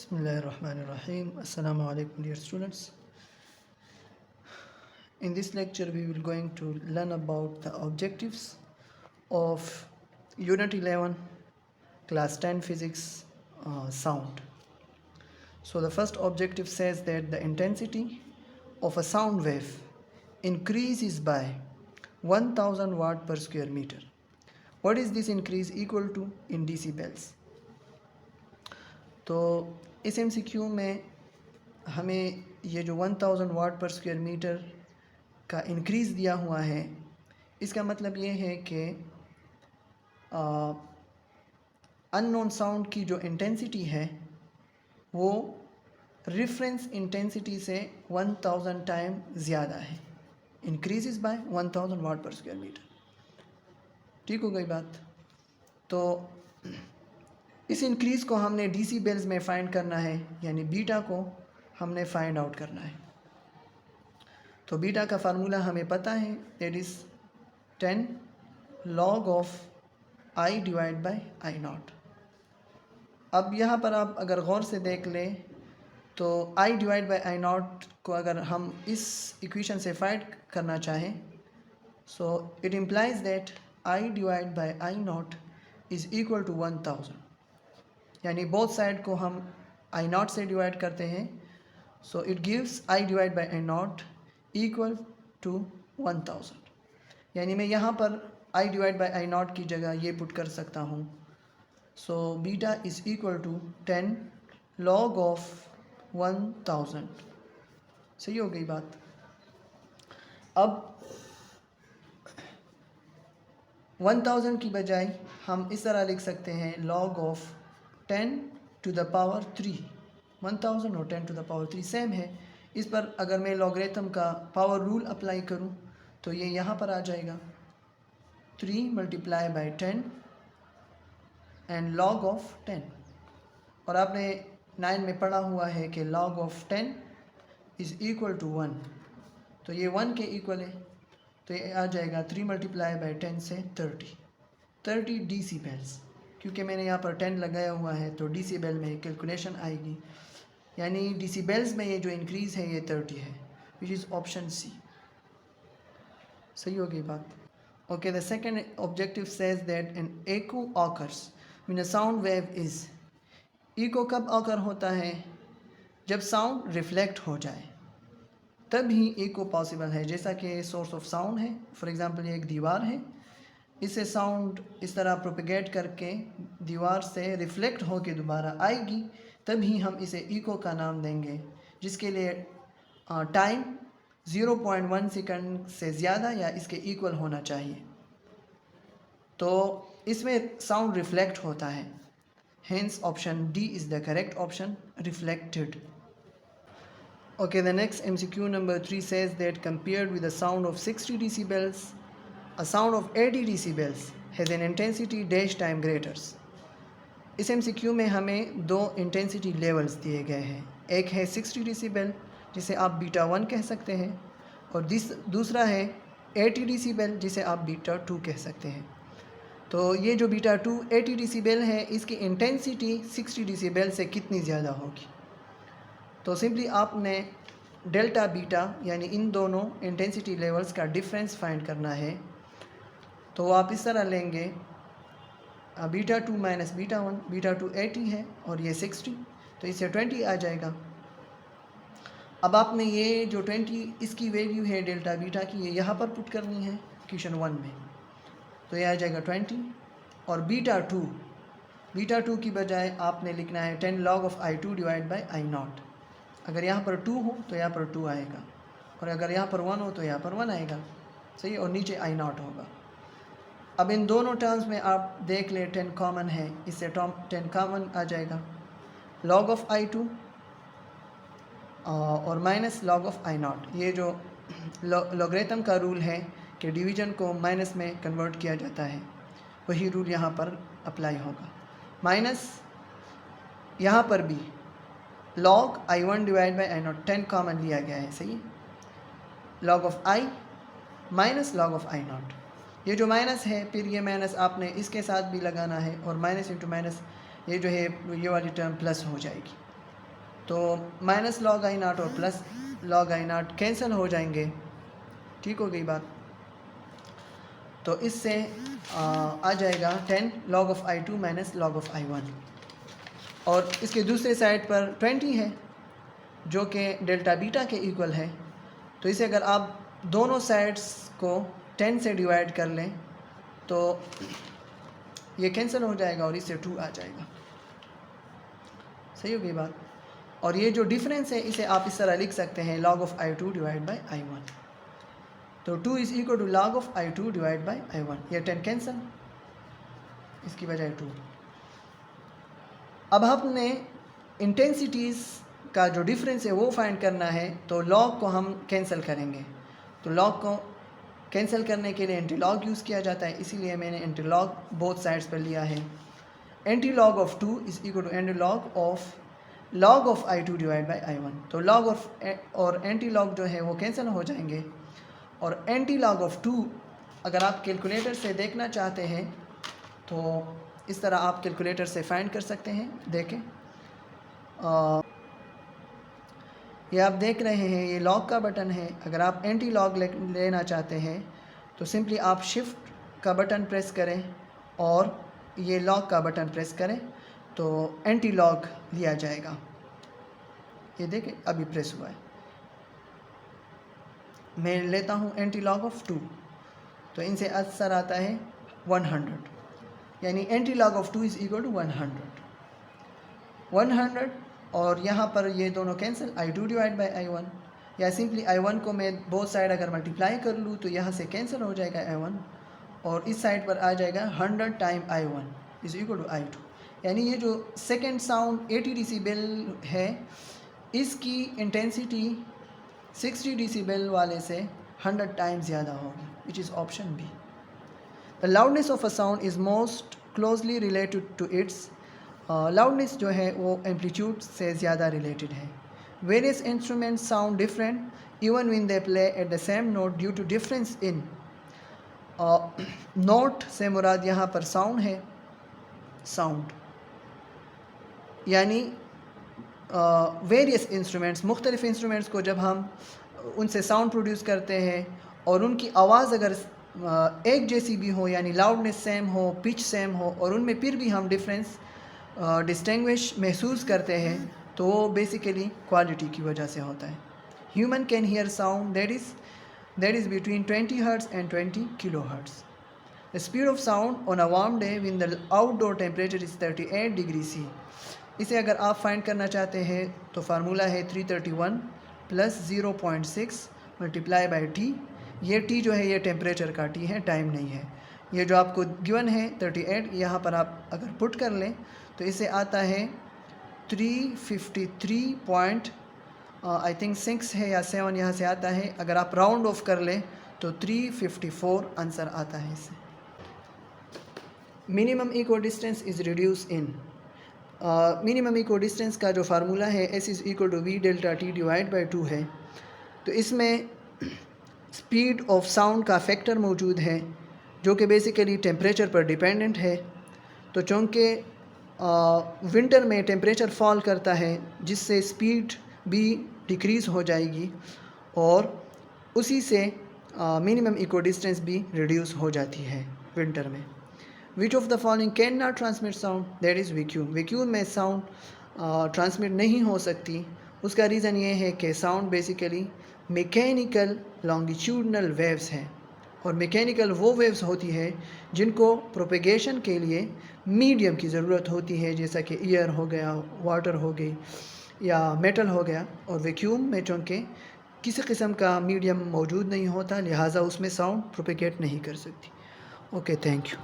Bismillahirrahmanirrahim. Assalamu alaikum dear students. In this lecture we will going to learn about the objectives of Unit 11 Class 10 Physics Sound. So the first objective says that the intensity of a sound wave increases by 1000 watt per square meter. What is this increase equal to in decibels? तो इस MCQ में हमें ये जो 1000 वाट पर square metre का increase दिया हुआ है, इसका मतलब ये है कि अननोन साउंड की जो इंटेंसिटी है वो रेफरेंस इंटेंसिटी से 1000 टाइम ज़्यादा है, इंक्रीज़ बाय 1000 वाट पर स्क्वायर मीटर। ठीक हो गई बात। तो इस इंक्रीज़ को हमने डेसिबल्स में फाइंड करना है, यानी बीटा को हमने फाइंड आउट करना है। तो बीटा का फार्मूला हमें पता है, that is 10 log of I divide by I not. अब यहाँ पर आप अगर गौर से देख लें तो I divide by I nought को अगर हम इस इक्वेशन से फाइंड करना चाहें, so it implies that I divide by I nought is equal to 1000, यानी बोथ साइड को हम आई नॉट से डिवाइड करते हैं, so it gives I divide by I nought equal to 1000। यानी मैं यहाँ पर I divide by I nought की जगह ये पुट कर सकता हूँ, so beta is equal to 10 log of 1000। सही हो गई बात। अब 1000 की बजाय हम इस तरह लिख सकते हैं log of 10 to the power 3। 1000 और 10 to the power 3 सेम है। इस पर अगर मैं लॉगरिथम का पावर रूल अप्लाई करूं तो ये यहाँ पर आ जाएगा 3 multiply by 10 and log of 10। और आपने 9 में पढ़ा हुआ है कि log of 10 is equal to 1, तो ये 1 के इक्वल है, तो ये आ जाएगा 3 मल्टीप्लाई बाई 10 से 30 डेसिबल्स। क्योंकि मैंने यहाँ पर 10 लगाया हुआ है तो डेसिबल में कैलकुलेशन आएगी, यानी डेसिबल्स में ये जो इंक्रीज़ है ये 30 है, विच इज़ ऑप्शन सी। सही हो गई बात। Okay, the second objective says that an echo occurs when a sound wave is. Echo कब ऑकर होता है? जब साउंड रिफ्लेक्ट हो जाए तब ही एको पॉसिबल है। जैसा कि सोर्स ऑफ साउंड है, फॉर एग्ज़ाम्पल ये एक दीवार है, इससे साउंड इस तरह प्रोपेगेट करके दीवार से रिफ्लेक्ट होकर दोबारा आएगी, तभी हम इसे इको का नाम देंगे, जिसके लिए टाइम 0.1 सेकंड से ज़्यादा या इसके इक्वल होना चाहिए। तो इसमें साउंड रिफ्लेक्ट होता है, hence option D is the correct option, reflected. Okay, the next MCQ number 3 says that compared with a sound of 60 decibels, a sound of 80 decibels has an intensity dash time greater। इस MCQ में हमें दो intensity levels दिए गए हैं, एक है 60 decibel जिसे आप बीटा 1 कह सकते हैं, और दूसरा है 80 डेसिबल जिसे आप बीटा 2 कह सकते हैं। तो ये जो बीटा 2 80 डेसिबल है, इसकी इंटेंसिटी 60 डेसिबल से कितनी ज़्यादा होगी? तो सिंपली आपने डेल्टा बीटा यानी इन दोनों इंटेंसिटी लेवल्स का डिफरेंस फाइंड करना है। तो आप इस तरह लेंगे बीटा 2 माइनस बीटा 1, बीटा 2 80 है और ये 60, तो इससे 20 आ जाएगा। अब आपने ये जो 20 इसकी वैल्यू है डेल्टा बीटा की, ये यहाँ पर पुट करनी है क्वेश्चन 1 में, तो ये आ जाएगा 20। और बीटा 2 की बजाय आपने लिखना है 10 log of I2 divide by I not. अगर यहाँ पर 2 हो तो यहाँ पर 2 आएगा, और अगर यहाँ पर 1 हो तो यहाँ पर 1 आएगा। सही, और नीचे आई नॉट होगा। अब इन दोनों टर्म्स में आप देख लें 10 कॉमन है, इससे 10 कॉमन आ जाएगा, log ऑफ I2 और minus log of I not. ये जो लॉगरिथम का रूल है कि डिवीज़न को माइनस में कन्वर्ट किया जाता है, वही रूल यहाँ पर अप्लाई होगा। माइनस यहाँ पर भी log I1 divide by I not, 10 common लिया गया है। सही, log of I minus log of I not. ये जो माइनस है, फिर ये माइनस आपने इसके साथ भी लगाना है, और माइनस इंटू माइनस ये जो है ये वाली टर्म प्लस हो जाएगी। तो माइनस लॉग आई नॉट और plus log I not cancel हो जाएंगे। ठीक हो गई बात। तो इससे आ जाएगा 10 log of I2 minus log of I1। और इसके दूसरे साइड पर 20 है जो कि डेल्टा बीटा के इक्वल है। तो इसे अगर आप दोनों साइड्स को 10 से डिवाइड कर लें तो ये कैंसिल हो जाएगा और इससे 2 आ जाएगा। सही हो गई बात। और ये जो डिफरेंस है इसे आप इस तरह लिख सकते हैं log of I2 divide by I1। तो 2 is equal to log of I2 divide by I1। ये 10 कैंसिल, इसकी बजाय 2। अब हमने इंटेंसिटीज़ का जो डिफरेंस है वो फाइंड करना है। तो log को हम कैंसिल करेंगे। तो log को कैंसिल करने के लिए एंटी लॉग यूज़ किया जाता है, इसीलिए मैंने एंटी लॉग बोथ साइड्स पर लिया है। Anti log of 2 is equal to anti log of I2 divide by I1। तो लॉग ऑफ और एंटी लॉग जो है वो कैंसिल हो जाएंगे। और एंटी लॉग ऑफ 2 अगर आप कैलकुलेटर से देखना चाहते हैं तो इस तरह आप कैलकुलेटर से फाइंड कर सकते हैं। देखें, ये आप देख रहे हैं ये लॉग का बटन है। अगर आप एंटी लॉग लेना चाहते हैं तो सिंपली आप शिफ्ट का बटन प्रेस करें और ये लॉग का बटन प्रेस करें तो एंटी लॉग लिया जाएगा। ये देखें अभी प्रेस हुआ है। मैं लेता हूँ एंटी लॉग ऑफ 2 तो इनसे असर आता है 100, यानी anti log of 2 is equal to 100। और यहाँ पर ये दोनों cancel, I2 divide by I1, या सिंपली I1 को मैं बोथ साइड अगर मल्टीप्लाई कर लूँ तो यहाँ से कैंसिल हो जाएगा I1 और इस साइड पर आ जाएगा 100 time I1 is equal to I2। यानी ये जो सेकेंड साउंड 80 डेसिबल है इसकी इंटेंसिटी 60 डेसिबल वाले से 100 टाइम्स ज़्यादा होगी, which is option B. The loudness of a sound is most closely related to its loudness जो है वो एम्पलीट्यूड से ज़्यादा रिलेटेड है। Various instruments sound different even when they play at the same note due to difference in note से मुराद यहाँ पर साउंड है। साउंड यानी वेरियस इंस्ट्रूमेंट्स, मुख्तलिफ इंस्ट्रूमेंट्स को जब हम उनसे साउंड प्रोड्यूस करते हैं और उनकी आवाज़ अगर एक जैसी भी हो, यानी लाउडनेस सेम हो, पिच सेम हो, और उनमें फिर भी हम डिफरेंस डिस्टिंग्विश महसूस करते हैं तो वो बेसिकली क्वालिटी की वजह से होता है। Human can hear sound that is between 20 hertz and 20 kilo hertz. The speed of sound on a warm day when the outdoor temperature is 38 degree C। इसे अगर आप फाइंड करना चाहते हैं तो फार्मूला है 331 प्लस 0.6 मल्टीप्लाई बाई T। ये T जो है ये टेम्परेचर का T है, टाइम नहीं है। ये जो आपको गिवन है 38, यहाँ पर आप अगर पुट कर लें तो इसे आता है 353 आई थिंक 6 है या 7 यहाँ से आता है। अगर आप राउंड ऑफ कर लें तो 354 आंसर आता है इससे। Minimum echo distance is reduce in. Minimum echo distance का जो फार्मूला है S is equal to V delta T divide by 2 है। तो इसमें स्पीड ऑफ साउंड का फैक्टर मौजूद है जो कि बेसिकली टेम्परेचर पर डिपेंडेंट है। तो चूँकि विंटर में टेम्परेचर फॉल करता है जिससे स्पीड भी डिक्रीज़ हो जाएगी और उसी से मिनिमम इको डिस्टेंस भी रिड्यूस हो जाती है विंटर में। Which of the following can not transmit sound, that is vacuum. Vacuum में साउंड ट्रांसमिट नहीं हो सकती। उसका रीज़न ये है कि sound basically mechanical longitudinal waves हैं और मैकेनिकल वो वेव्स होती है जिनको प्रोपेगेशन के लिए मीडियम की ज़रूरत होती है, जैसा कि एयर हो गया, वाटर हो गई या मेटल हो गया। और वैक्यूम में चूँकि किसी किस्म का मीडियम मौजूद नहीं होता लिहाजा उसमें साउंड प्रोपेगेट नहीं कर सकती। Okay, thank you.